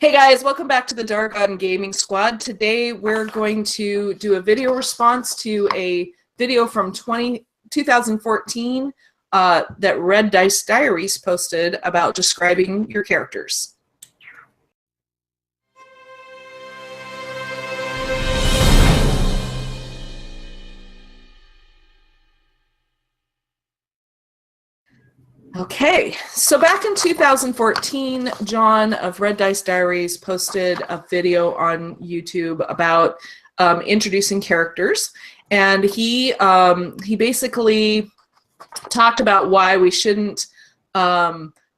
Hey guys, welcome back to the Dargon Gaming Squad. Today we're going to do a video response to a video from 2014 that Red Dice Diaries posted about describing your characters. Okay, so back in 2014, John of Red Dice Diaries posted a video on YouTube about introducing characters, and he basically talked about why we shouldn't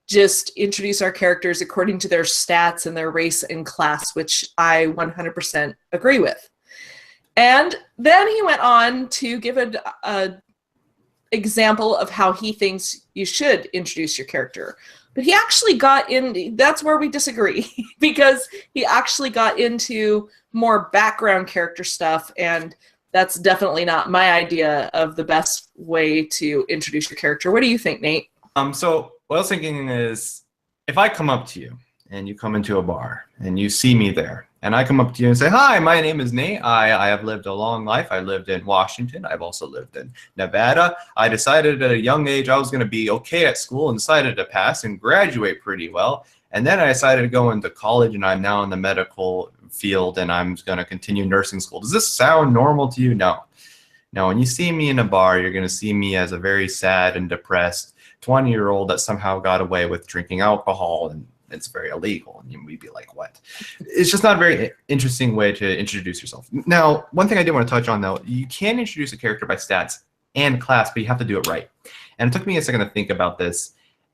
just introduce our characters according to their stats and their race and class, which I 100% agree with. And then he went on to give a example of how he thinks you should introduce your character. But he actually got in, that's where we disagree, because he actually got into more background character stuff, and that's definitely not my idea of the best way to introduce your character. What do you think, Nate? So what I was thinking is, if I come up to you and you come into a bar and you see me there, and I come up to you and say, "Hi, my name is Nate. I have lived a long life. I lived in Washington. I've also lived in Nevada. I decided at a young age I was going to be okay at school and decided to pass and graduate pretty well. And then I decided to go into college, and I'm now in the medical field, and I'm going to continue nursing school." Does this sound normal to you? No. Now, when you see me in a bar, you're going to see me as a very sad and depressed 20-year-old that somehow got away with drinking alcohol, and it's very illegal, and we'd be like, what? It's just not a very interesting way to introduce yourself. Now, one thing I did want to touch on, though, you can introduce a character by stats and class, but you have to do it right. And it took me a second to think about this,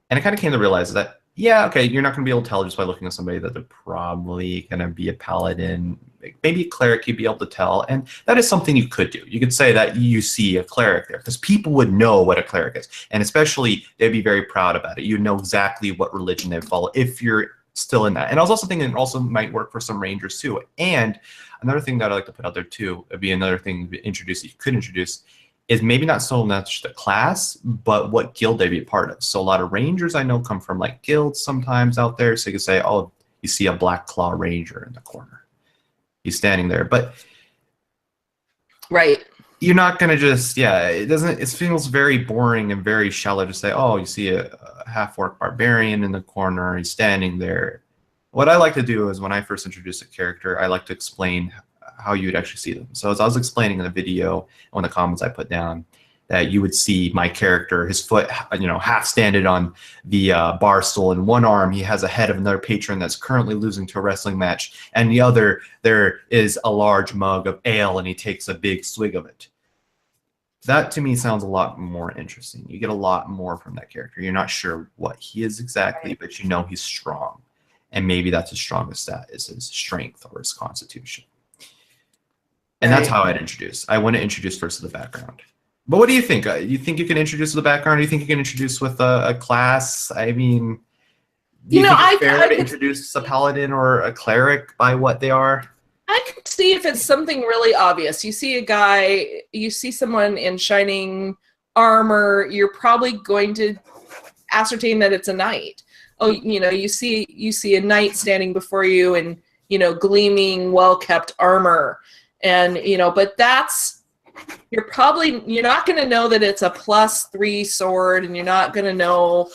and I kind of came to realize that, yeah, okay, you're not going to be able to tell just by looking at somebody that they're probably going to be a paladin. Maybe a cleric you'd be able to tell, and that is something you could do. You could say that you see a cleric there, because people would know what a cleric is, and especially they'd be very proud about it. You'd know exactly what religion they'd follow if you're still in that. And I was also thinking it also might work for some rangers too. And another thing that I like to put out there too, would be another thing to introduce that you could introduce, is maybe not so much the class, but what guild they'd be a part of. So a lot of rangers I know come from like guilds sometimes out there. So you could say, oh, you see a Black Claw Ranger in the corner. He's standing there, but right, you're not gonna just, yeah, it feels very boring and very shallow to say, oh, you see a half-orc barbarian in the corner, he's standing there. What I like to do is when I first introduce a character, I like to explain how you'd actually see them. So as I was explaining in the video, one of the comments I put down, that you would see my character, his foot, half standing on the bar stool. In one arm, he has a head of another patron that's currently losing to a wrestling match, and the other, there is a large mug of ale, and he takes a big swig of it. That, to me, sounds a lot more interesting. You get a lot more from that character. You're not sure what he is exactly, but you know he's strong. And maybe that's his strongest stat, is his strength or his constitution. And that's how I'd introduce. I want to introduce first to the background. But what do you think? You think you can introduce with the background? Or do you think you can introduce with a class? I mean, do you think it's fair to introduce a paladin or a cleric by what they are? I can see if it's something really obvious. You see a guy, you see someone in shining armor, you're probably going to ascertain that it's a knight. Oh, you see a knight standing before you in, gleaming, well-kept armor. And, but that's, you're not going to know that it's a +3 sword, and you're not going to know,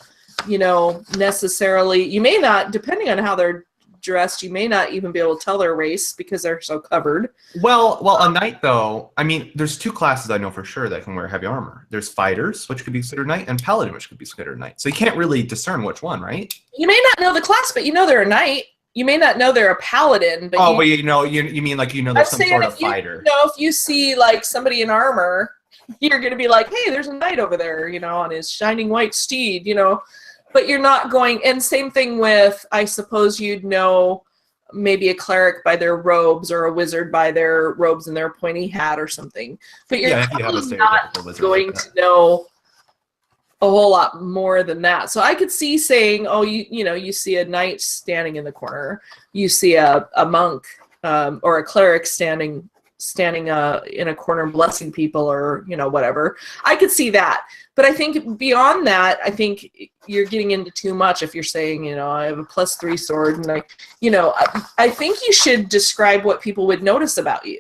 necessarily, you may not, depending on how they're dressed, you may not even be able to tell their race because they're so covered. Well, a knight, though, I mean, there's two classes I know for sure that can wear heavy armor. There's fighters, which could be considered knight, and paladin, which could be considered knight. So you can't really discern which one, right? You may not know the class, but they're a knight. You may not know they're a paladin, but but you mean like there's some sort of fighter. If you see like somebody in armor, you're gonna be like, hey, there's a knight over there, on his shining white steed, But you're not going. And same thing with, I suppose you'd know maybe a cleric by their robes, or a wizard by their robes and their pointy hat or something. But you're probably not going to know a whole lot more than that. So I could see saying, oh, you see a knight standing in the corner, you see a monk or a cleric standing standing in a corner blessing people, or whatever. I could see that. But I think beyond that, I think you're getting into too much if you're saying, I have a +3 sword, and I think you should describe what people would notice about you.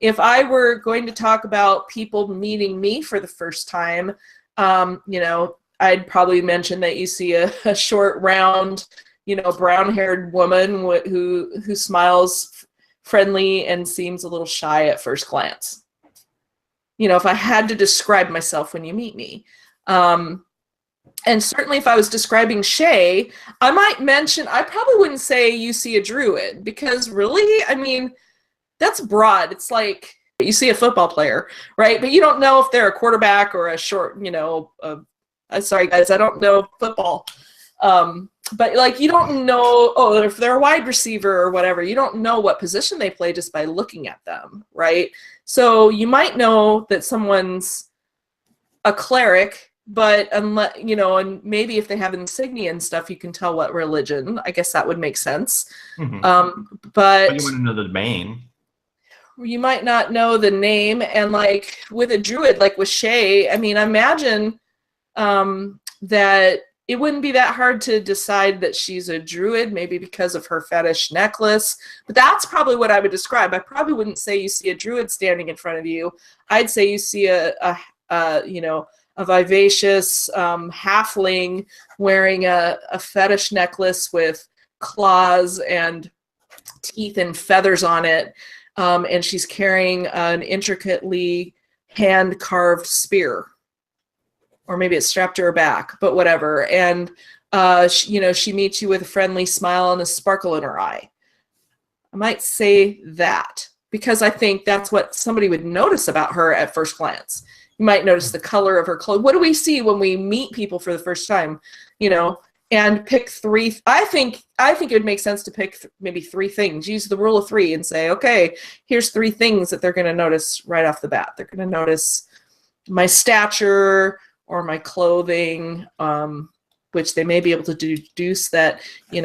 If I were going to talk about people meeting me for the first time, I'd probably mention that you see a short, round, brown-haired woman who smiles friendly and seems a little shy at first glance. If I had to describe myself when you meet me. And certainly if I was describing Shay, I might mention, I probably wouldn't say you see a druid, because really, I mean, that's broad. It's like you see a football player, right? But you don't know if they're a quarterback or a short, sorry guys, I don't know football. But like, you don't know, if they're a wide receiver or whatever, you don't know what position they play just by looking at them, right? So you might know that someone's a cleric, but unless, and maybe if they have insignia and stuff, you can tell what religion. I guess that would make sense. Mm-hmm. But you want to know the domain. You might not know the name. And like with a druid, like with Shay, I mean, I imagine that it wouldn't be that hard to decide that she's a druid, maybe because of her fetish necklace. But that's probably what I would describe. I probably wouldn't say you see a druid standing in front of you. I'd say you see a vivacious halfling wearing a fetish necklace with claws and teeth and feathers on it. And she's carrying an intricately hand-carved spear. Or maybe it's strapped to her back, but whatever. And, she meets you with a friendly smile and a sparkle in her eye. I might say that because I think that's what somebody would notice about her at first glance. You might notice the color of her clothes. What do we see when we meet people for the first time? And pick 3. I think it would make sense to pick maybe 3 things. Use the rule of 3 and say, okay, here's 3 things that they're going to notice right off the bat. They're going to notice my stature, or my clothing, which they may be able to deduce that, I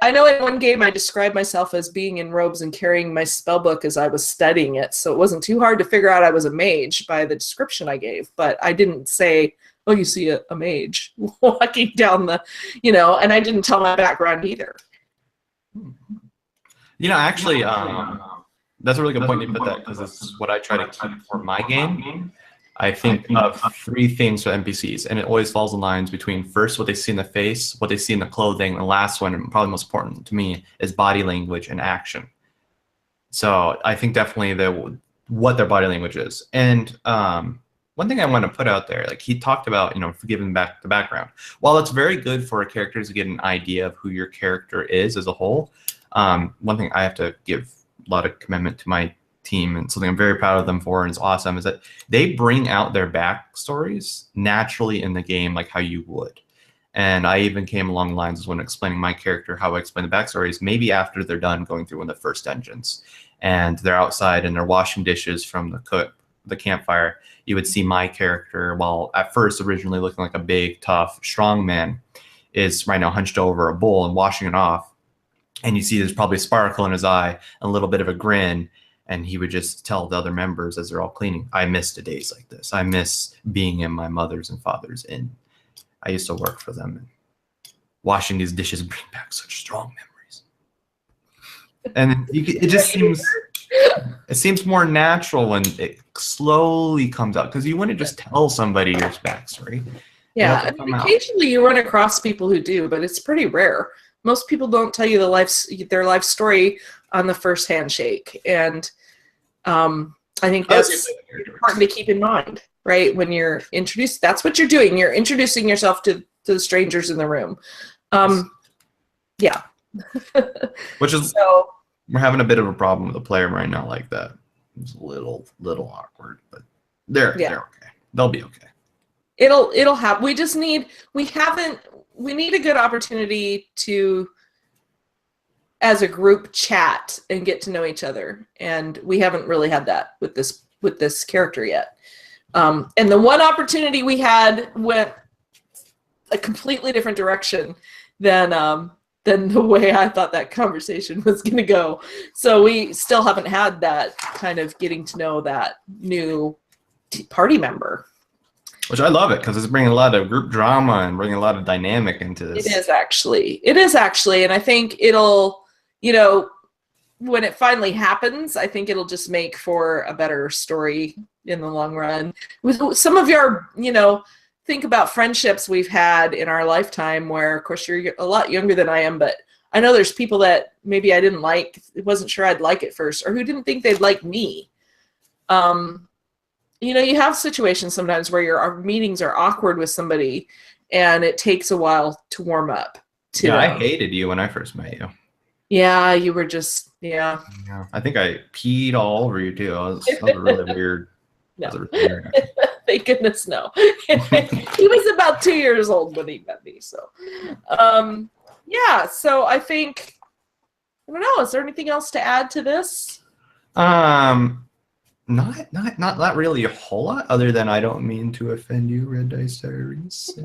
know in one game I described myself as being in robes and carrying my spell book as I was studying it, so it wasn't too hard to figure out I was a mage by the description I gave, but I didn't say, oh, you see a mage walking down the, and I didn't tell my background either. Actually, that's a really good point you put that, because this is what I try to keep for my game. I think of 3 things for NPCs, and it always falls in lines between first what they see in the face, what they see in the clothing, and the last one, and probably most important to me, is body language and action. So I think definitely what their body language is. And one thing I want to put out there, like he talked about, giving back the background. While it's very good for characters to get an idea of who your character is as a whole, one thing I have to give a lot of commitment to my team, and something I'm very proud of them for, and it's awesome, is that they bring out their backstories naturally in the game, like how you would. And I even came along the lines when explaining my character, how I explain the backstories, maybe after they're done going through one of the first dungeons, and they're outside and they're washing dishes from the campfire. You would see my character, while at first originally looking like a big, tough, strong man, is right now hunched over a bowl and washing it off. And you see there's probably a sparkle in his eye and a little bit of a grin. And he would just tell the other members as they're all cleaning, I miss the days like this. I miss being in my mother's and father's inn. I used to work for them. And washing these dishes bring back such strong memories. And it just seems more natural when it slowly comes out, because you wouldn't just tell somebody your backstory. Yeah, occasionally you run across people who do, but it's pretty rare. Most people don't tell you their life story on the first handshake, and I think that's important to keep in mind, right? When you're introduced, that's what you're doing. You're introducing yourself to the strangers in the room. Yeah. Which is, so, we're having a bit of a problem with a player right now like that. It's a little awkward, but they're okay. They'll be okay. It'll happen. We need a good opportunity to, as a group, chat and get to know each other, and we haven't really had that with this character yet. And the one opportunity we had went a completely different direction than than the way I thought that conversation was going to go. So we still haven't had that kind of getting to know that new party member. Which I love it, because it's bringing a lot of group drama and bringing a lot of dynamic into this. It is actually. And I think it'll, you know, when it finally happens, I think it'll just make for a better story in the long run. With some of your, you know, think about friendships we've had in our lifetime where, of course, you're a lot younger than I am, but I know there's people that maybe I didn't like, wasn't sure I'd like at first, or who didn't think they'd like me. You know, you have situations sometimes where your meetings are awkward with somebody and it takes a while to warm up to them. I hated you when I first met you. Yeah, you were just, Yeah, I think I peed all over you too. That was really weird. No. That was really weird. Thank goodness, no. He was about 2 years old when he met me. So, yeah. So I think, I don't know. Is there anything else to add to this? Not really a whole lot, other than I don't mean to offend you, Red Dice Diaries.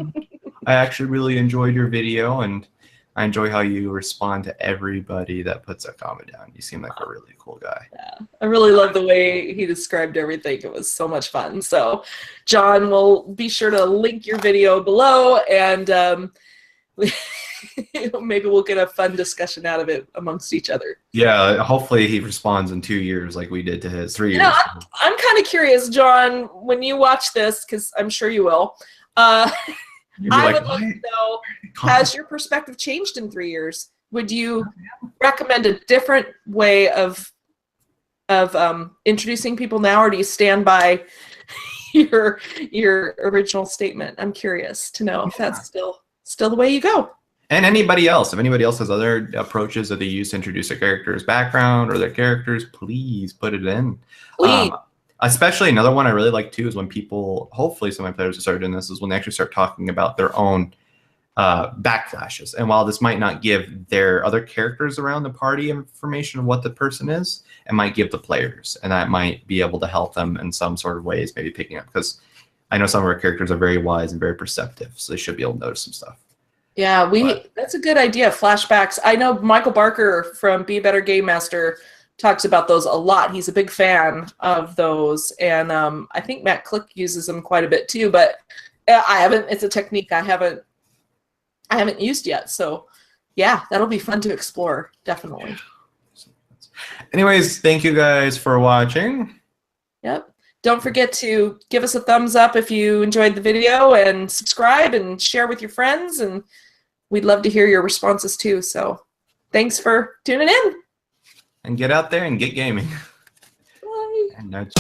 I actually really enjoyed your video, and I enjoy how you respond to everybody that puts a comment down. You seem like a really cool guy. Yeah, I really love the way he described everything. It was so much fun. So, John, we'll be sure to link your video below, and maybe we'll get a fun discussion out of it amongst each other. Yeah, hopefully he responds in 2 years like we did to his 3 years. You know, I'm kind of curious, John, when you watch this, because I'm sure you will, I would love to know, has your perspective changed in 3 years? Would you recommend a different way of introducing people now, or do you stand by your original statement? I'm curious to know if that's still the way you go. And anybody else, if anybody else has other approaches that they use to introduce a character's background or their characters, please put it in. Please. Especially another one I really like too is when people, hopefully some of my players will start doing this, is when they actually start talking about their own backflashes. And while this might not give their other characters around the party information of what the person is, it might give the players, and that might be able to help them in some sort of ways, maybe picking up, because I know some of our characters are very wise and very perceptive, so they should be able to notice some stuff. Yeah, that's a good idea. Flashbacks. I know Michael Barker from Be a Better Game Master talks about those a lot. He's a big fan of those, and I think Matt Click uses them quite a bit too. But I haven't. It's a technique I haven't used yet. So yeah, that'll be fun to explore. Definitely. Anyways, thank you guys for watching. Yep. Don't forget to give us a thumbs up if you enjoyed the video, and subscribe and share with your friends. And we'd love to hear your responses too. So thanks for tuning in. And get out there and get gaming. Bye. And that's